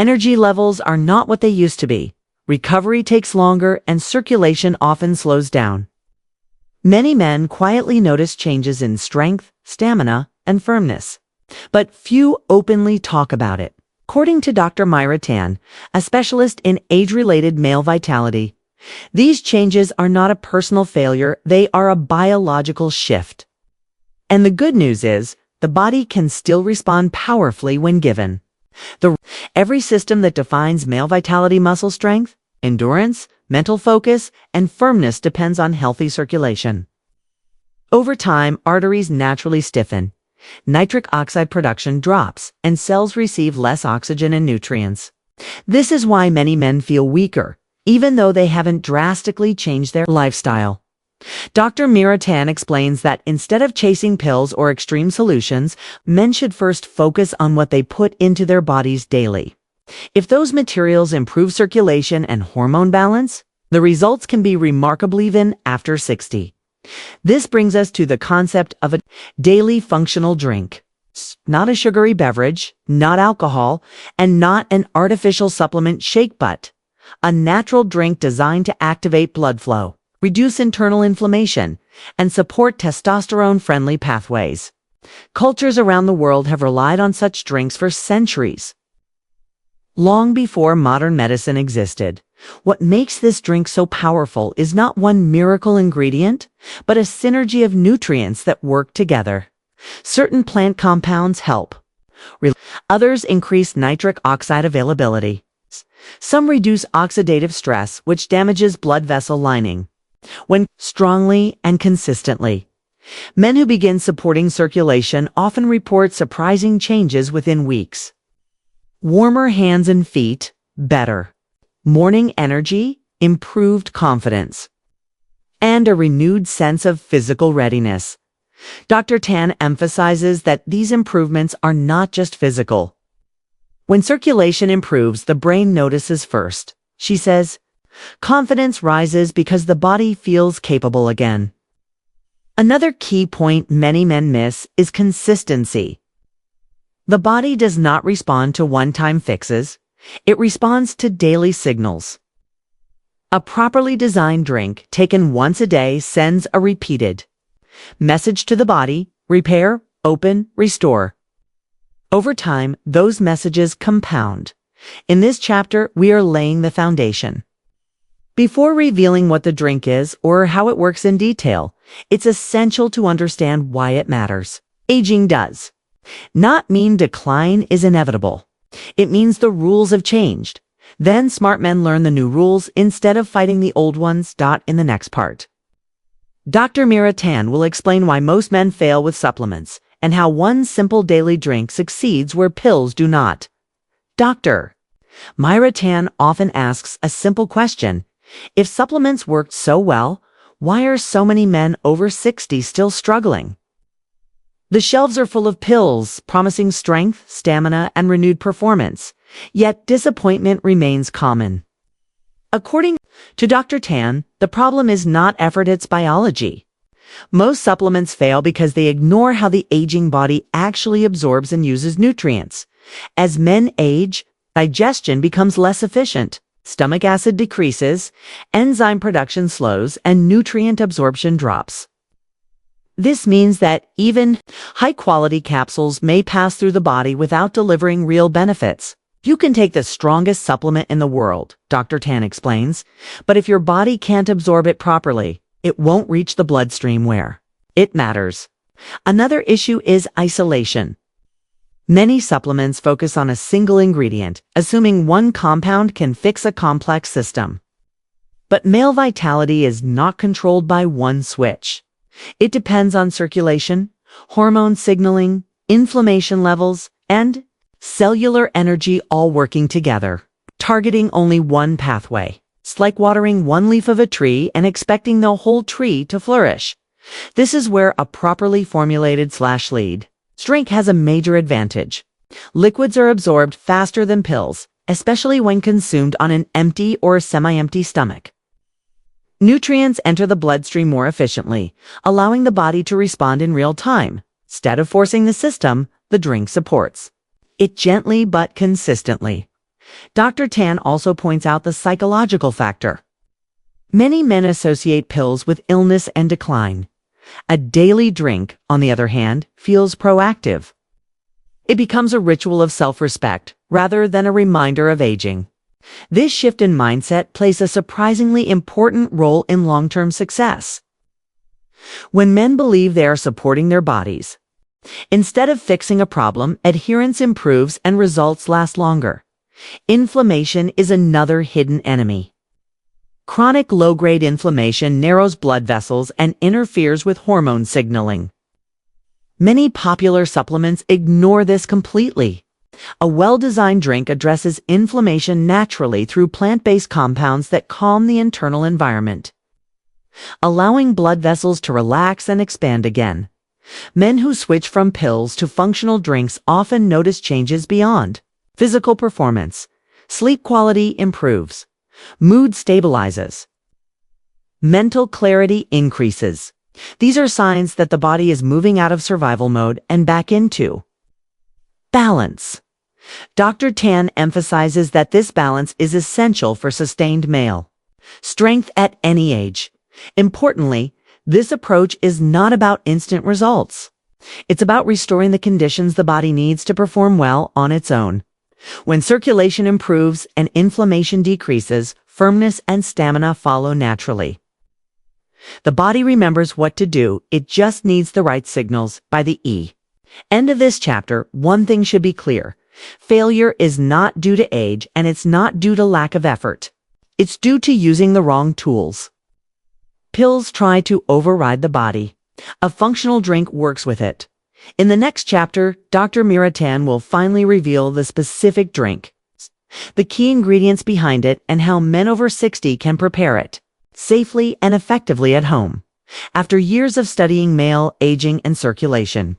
Energy levels are not what they used to be. Recovery takes longer and circulation often slows down. Many men quietly notice changes in strength, stamina, and firmness, but few openly talk about it. According to Dr. Mira Tan, a specialist in age-related male vitality, these changes are not a personal failure, they are a biological shift. And the good news is, the body can still respond powerfully when given. Every system that defines male vitality, muscle strength, endurance, mental focus, and firmness depends on healthy circulation. Over time, arteries naturally stiffen, nitric oxide production drops, and cells receive less oxygen and nutrients. This is why many men feel weaker, even though they haven't drastically changed their lifestyle. Dr. Mira Tan explains that instead of chasing pills or extreme solutions, men should first focus on what they put into their bodies daily. If those materials improve circulation and hormone balance, the results can be remarkable even after 60. This brings us to the concept of a daily functional drink. Not a sugary beverage, not alcohol, and not an artificial supplement shake, but a natural drink designed to activate blood flow, reduce internal inflammation, and support testosterone-friendly pathways. Cultures around the world have relied on such drinks for centuries. Long before modern medicine existed, what makes this drink so powerful is not one miracle ingredient, but a synergy of nutrients that work together. Certain plant compounds help. Others increase nitric oxide availability. Some reduce oxidative stress, which damages blood vessel lining. When strongly and consistently, men who begin supporting circulation often report surprising changes within weeks. Warmer hands and feet, better. Morning energy, improved confidence. And a renewed sense of physical readiness. Dr. Tan emphasizes that these improvements are not just physical. When circulation improves, the brain notices first. She says, confidence rises because the body feels capable again. Another key point many men miss is consistency. The body does not respond to one-time fixes. It responds to daily signals. A properly designed drink taken once a day sends a repeated message to the body: repair, open, restore. Over time, those messages compound. In this chapter, we are laying the foundation. Before revealing what the drink is or how it works in detail, it's essential to understand why it matters. Aging does not mean decline is inevitable. It means the rules have changed. Then smart men learn the new rules instead of fighting the old ones. In the next part, Dr. Mira Tan will explain why most men fail with supplements and how one simple daily drink succeeds where pills do not. Dr. Mira Tan often asks a simple question: if supplements worked so well, why are so many men over 60 still struggling? The shelves are full of pills promising strength, stamina, and renewed performance, yet disappointment remains common. According to Dr. Tan, the problem is not effort, it's biology. Most supplements fail because they ignore how the aging body actually absorbs and uses nutrients. As men age, digestion becomes less efficient, stomach acid decreases, enzyme production slows, and nutrient absorption drops. This means that even high-quality capsules may pass through the body without delivering real benefits. You can take the strongest supplement in the world, Dr. Tan explains, but if your body can't absorb it properly, it won't reach the bloodstream where it matters. Another issue is isolation. Many supplements focus on a single ingredient, assuming one compound can fix a complex system. But male vitality is not controlled by one switch. It depends on circulation, hormone signaling, inflammation levels, and cellular energy all working together, targeting only one pathway. It's like watering one leaf of a tree and expecting the whole tree to flourish. This is where a properly formulated /lead drink has a major advantage. Liquids are absorbed faster than pills, especially when consumed on an empty or semi-empty stomach. Nutrients enter the bloodstream more efficiently, allowing the body to respond in real time. Instead of forcing the system, the drink supports it gently but consistently. Dr. Tan also points out the psychological factor. Many men associate pills with illness and decline. A daily drink, on the other hand, feels proactive. It becomes a ritual of self-respect rather than a reminder of aging. This shift in mindset plays a surprisingly important role in long-term success. When men believe they are supporting their bodies, instead of fixing a problem, adherence improves and results last longer. Inflammation is another hidden enemy. Chronic low-grade inflammation narrows blood vessels and interferes with hormone signaling. Many popular supplements ignore this completely. A well-designed drink addresses inflammation naturally through plant-based compounds that calm the internal environment, allowing blood vessels to relax and expand again. Men who switch from pills to functional drinks often notice changes beyond physical performance. Sleep quality improves. Mood stabilizes. Mental clarity increases. These are signs that the body is moving out of survival mode and back into balance. Dr. Tan emphasizes that this balance is essential for sustained male strength at any age. Importantly, this approach is not about instant results. It's about restoring the conditions the body needs to perform well on its own. When circulation improves and inflammation decreases, firmness and stamina follow naturally. The body remembers what to do, it just needs the right signals. By the end of this chapter, one thing should be clear. Failure is not due to age, and it's not due to lack of effort. It's due to using the wrong tools. Pills try to override the body. A functional drink works with it. In the next chapter, Dr. Mira Tan will finally reveal the specific drink, the key ingredients behind it, and how men over 60 can prepare it safely and effectively at home. After years of studying male aging and circulation,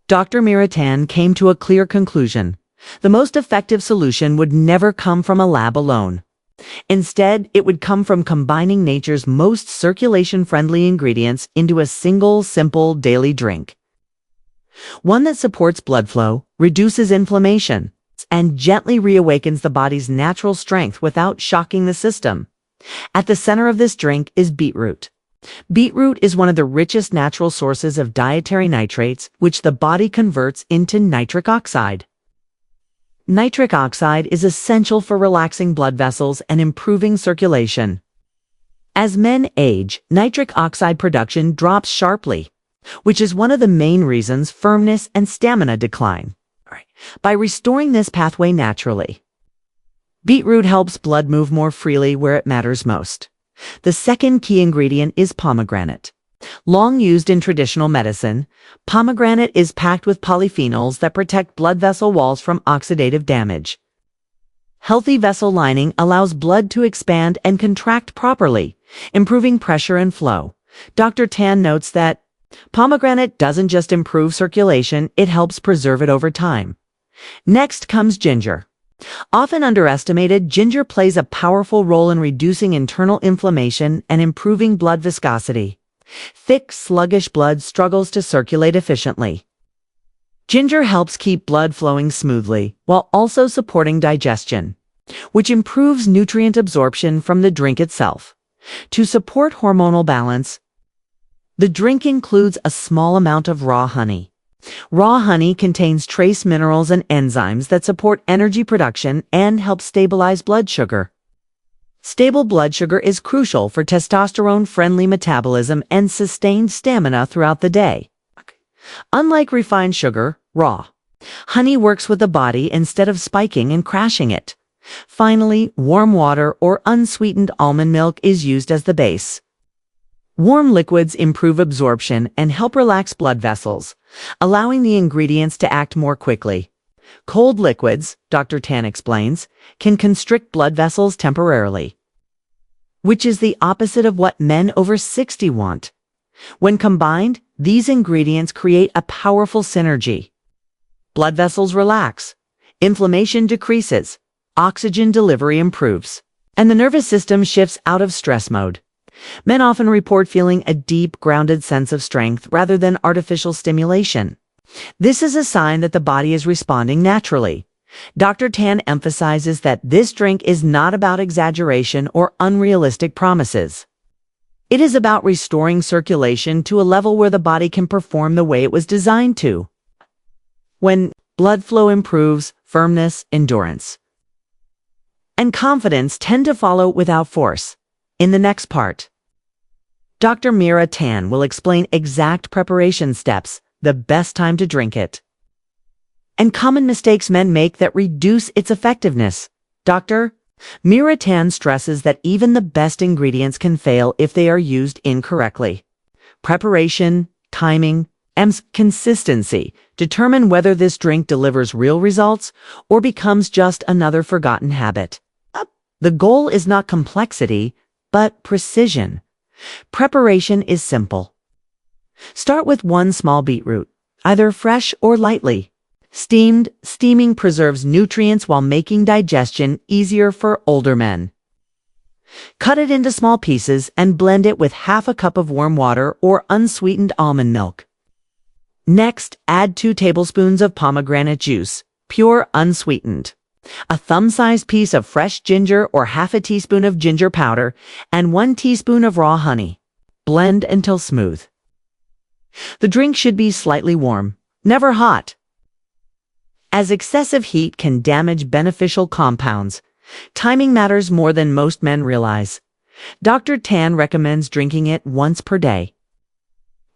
Dr. Mira Tan came to a clear conclusion. The most effective solution would never come from a lab alone. Instead, it would come from combining nature's most circulation-friendly ingredients into a single, simple daily drink. One that supports blood flow, reduces inflammation, and gently reawakens the body's natural strength without shocking the system. At the center of this drink is beetroot. Beetroot is one of the richest natural sources of dietary nitrates, which the body converts into nitric oxide. Nitric oxide is essential for relaxing blood vessels and improving circulation. As men age, nitric oxide production drops sharply, which is one of the main reasons firmness and stamina decline. By restoring this pathway naturally, beetroot helps blood move more freely where it matters most. The second key ingredient is pomegranate. Long used in traditional medicine, pomegranate is packed with polyphenols that protect blood vessel walls from oxidative damage. Healthy vessel lining allows blood to expand and contract properly, improving pressure and flow. Dr. Tan notes that pomegranate doesn't just improve circulation, it helps preserve it over time. Next comes ginger. Often underestimated, ginger plays a powerful role in reducing internal inflammation and improving blood viscosity. Thick, sluggish blood struggles to circulate efficiently. Ginger helps keep blood flowing smoothly while also supporting digestion, which improves nutrient absorption from the drink itself. To support hormonal balance, the drink includes a small amount of raw honey. Raw honey contains trace minerals and enzymes that support energy production and help stabilize blood sugar. Stable blood sugar is crucial for testosterone-friendly metabolism and sustained stamina throughout the day. Unlike refined sugar, raw honey works with the body instead of spiking and crashing it. Finally, warm water or unsweetened almond milk is used as the base. Warm liquids improve absorption and help relax blood vessels, allowing the ingredients to act more quickly. Cold liquids, Dr. Tan explains, can constrict blood vessels temporarily, which is the opposite of what men over 60 want. When combined, these ingredients create a powerful synergy. Blood vessels relax, inflammation decreases, oxygen delivery improves, and the nervous system shifts out of stress mode. Men often report feeling a deep, grounded sense of strength rather than artificial stimulation. This is a sign that the body is responding naturally. Dr. Tan emphasizes that this drink is not about exaggeration or unrealistic promises. It is about restoring circulation to a level where the body can perform the way it was designed to. When blood flow improves, firmness, endurance, and confidence tend to follow without force. In the next part, Dr. Mira Tan will explain exact preparation steps, the best time to drink it, and common mistakes men make that reduce its effectiveness. Dr. Mira Tan stresses that even the best ingredients can fail if they are used incorrectly. Preparation, timing, and consistency determine whether this drink delivers real results or becomes just another forgotten habit. The goal is not complexity, but precision. Preparation is simple. Start with 1 small beetroot, either fresh or lightly steaming preserves nutrients while making digestion easier for older men. Cut it into small pieces and blend it with half a cup of warm water or unsweetened almond milk. Next, add 2 tablespoons of pomegranate juice, pure unsweetened, a thumb-sized piece of fresh ginger or half a teaspoon of ginger powder, and 1 teaspoon of raw honey. Blend until smooth. The drink should be slightly warm, never hot, as excessive heat can damage beneficial compounds. Timing matters more than most men realize. Dr. Tan recommends drinking it once per day,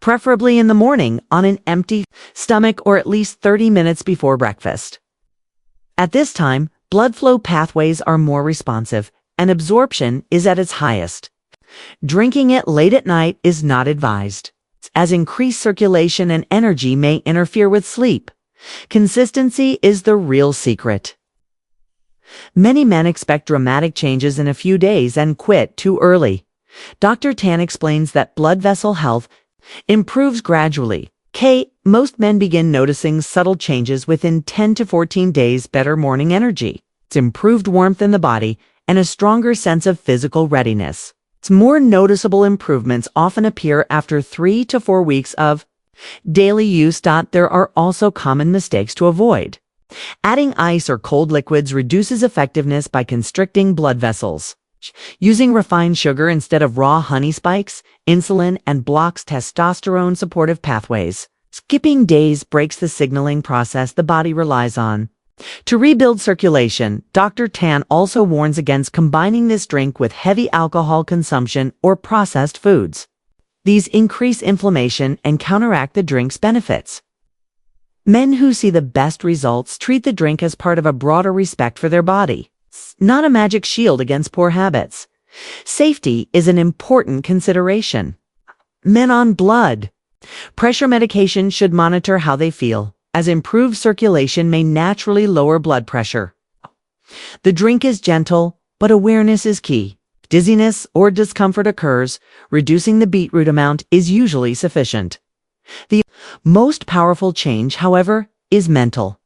preferably in the morning on an empty stomach or at least 30 minutes before breakfast. At this time, blood flow pathways are more responsive and absorption is at its highest. Drinking it late at night is not advised, as increased circulation and energy may interfere with sleep. Consistency is the real secret. Many men expect dramatic changes in a few days and quit too early. Dr. Tan explains that blood vessel health improves gradually. Most men begin noticing subtle changes within 10 to 14 days: better morning energy, improved warmth in the body, and a stronger sense of physical readiness. More noticeable improvements often appear after 3 to 4 weeks of daily use. There are also common mistakes to avoid. Adding ice or cold liquids reduces effectiveness by constricting blood vessels. Using refined sugar instead of raw honey spikes insulin and blocks testosterone supportive pathways. Skipping days breaks the signaling process the body relies on. To rebuild circulation, Dr. Tan also warns against combining this drink with heavy alcohol consumption or processed foods. These increase inflammation and counteract the drink's benefits. Men who see the best results treat the drink as part of a broader respect for their body, not a magic shield against poor habits. Safety is an important consideration. Men on blood pressure medication should monitor how they feel, as improved circulation may naturally lower blood pressure. The drink is gentle, but awareness is key. Dizziness or discomfort occurs, reducing the beetroot amount is usually sufficient. The most powerful change, however, is mental.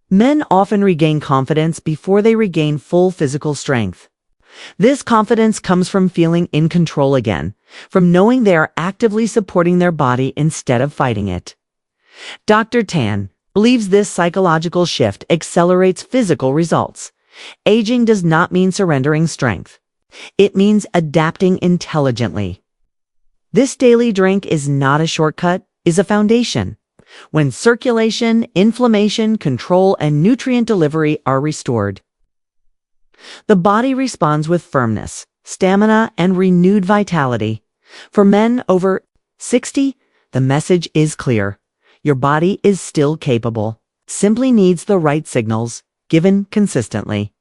Men often regain confidence before they regain full physical strength. This confidence comes from feeling in control again, from knowing they are actively supporting their body instead of fighting it. Dr. Tan believes this psychological shift accelerates physical results. Aging does not mean surrendering strength. It means adapting intelligently. This daily drink is not a shortcut, is a foundation. When circulation, inflammation, control, and nutrient delivery are restored, the body responds with firmness, stamina, and renewed vitality. For men over 60, the message is clear. Your body is still capable, simply needs the right signals, given consistently.